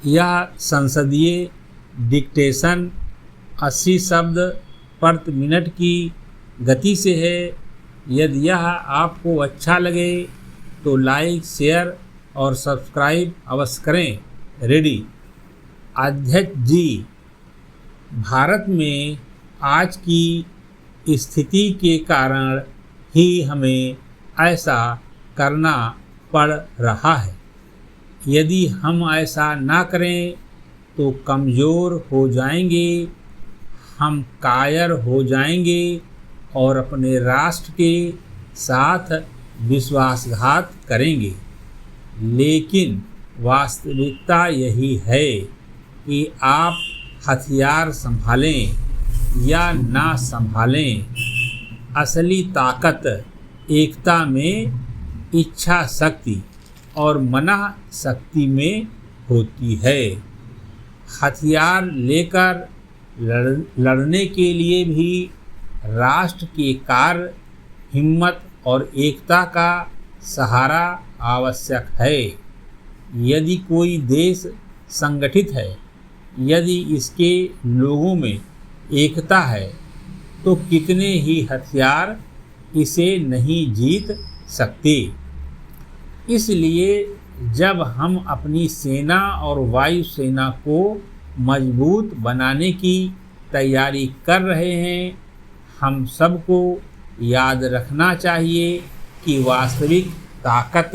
यह संसदीय डिक्टेशन 80 शब्द प्रति मिनट की गति से है। यदि यह आपको अच्छा लगे तो लाइक, शेयर और सब्सक्राइब अवश्य करें। रेडी। अध्यक्ष जी, भारत में आज की स्थिति के कारण ही हमें ऐसा करना पड़ रहा है। यदि हम ऐसा ना करें तो कमज़ोर हो जाएंगे, हम कायर हो जाएंगे और अपने राष्ट्र के साथ विश्वासघात करेंगे। लेकिन वास्तविकता यही है कि आप हथियार संभालें या ना संभालें, असली ताकत एकता में, इच्छा शक्ति और मना शक्ति में होती है। हथियार लेकर लड़ने के लिए भी राष्ट्र के कार्य, हिम्मत और एकता का सहारा आवश्यक है। यदि कोई देश संगठित है, यदि इसके लोगों में एकता है, तो कितने ही हथियार इसे नहीं जीत सकते। इसलिए जब हम अपनी सेना और वायुसेना को मजबूत बनाने की तैयारी कर रहे हैं, हम सबको याद रखना चाहिए कि वास्तविक ताकत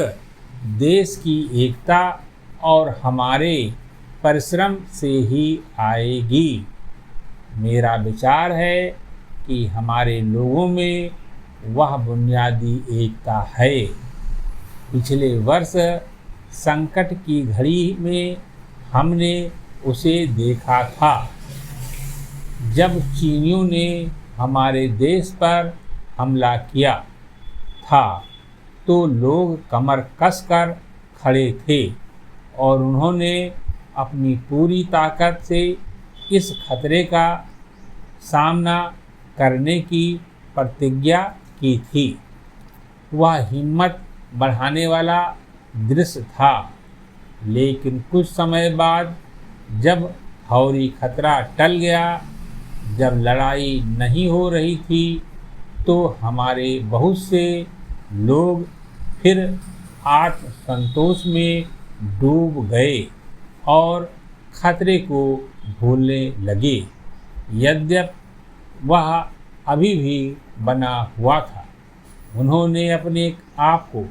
देश की एकता और हमारे परिश्रम से ही आएगी। मेरा विचार है कि हमारे लोगों में वह बुनियादी एकता है। पिछले वर्ष संकट की घड़ी में हमने उसे देखा था, जब चीनियों ने हमारे देश पर हमला किया था तो लोग कमर कसकर खड़े थे और उन्होंने अपनी पूरी ताकत से इस खतरे का सामना करने की प्रतिज्ञा की थी। वह हिम्मत बढ़ाने वाला दृश्य था। लेकिन कुछ समय बाद जब फौरी खतरा टल गया, जब लड़ाई नहीं हो रही थी, तो हमारे बहुत से लोग फिर आत्मसंतोष में डूब गए और खतरे को भूलने लगे। यद्यपि वह अभी भी बना हुआ था। उन्होंने अपने आप को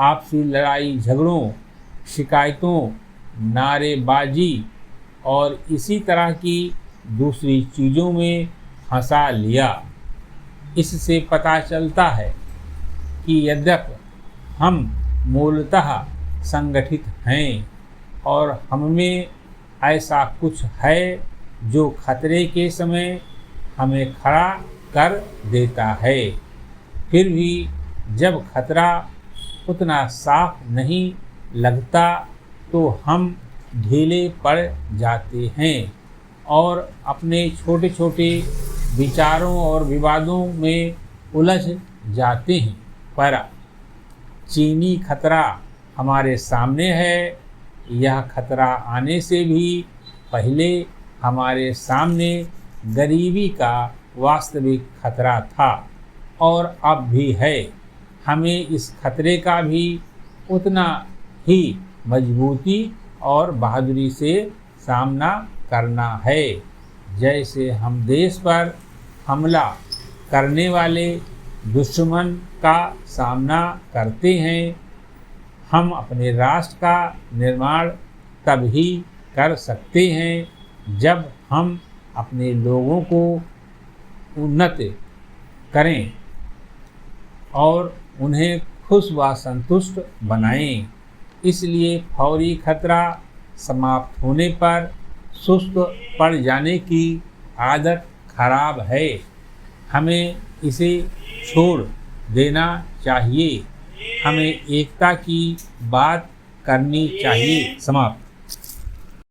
आपसी लड़ाई झगड़ों, शिकायतों, नारेबाजी और इसी तरह की दूसरी चीज़ों में फंसा लिया। इससे पता चलता है कि यद्यपि हम मूलतः संगठित हैं और हममें ऐसा कुछ है जो खतरे के समय हमें खड़ा कर देता है, फिर भी जब खतरा उतना साफ नहीं लगता तो हम ढीले पड़ जाते हैं और अपने छोटे छोटे विचारों और विवादों में उलझ जाते हैं। पर चीनी खतरा हमारे सामने है। यह खतरा आने से भी पहले हमारे सामने गरीबी का वास्तविक खतरा था और अब भी है। हमें इस खतरे का भी उतना ही मजबूती और बहादुरी से सामना करना है जैसे हम देश पर हमला करने वाले दुश्मन का सामना करते हैं। हम अपने राष्ट्र का निर्माण तभी कर सकते हैं जब हम अपने लोगों को उन्नत करें और उन्हें खुश व संतुष्ट बनाएं। इसलिए फौरी खतरा समाप्त होने पर सुस्त पड़ जाने की आदत खराब है। हमें इसे छोड़ देना चाहिए। हमें एकता की बात करनी चाहिए। समाप्त।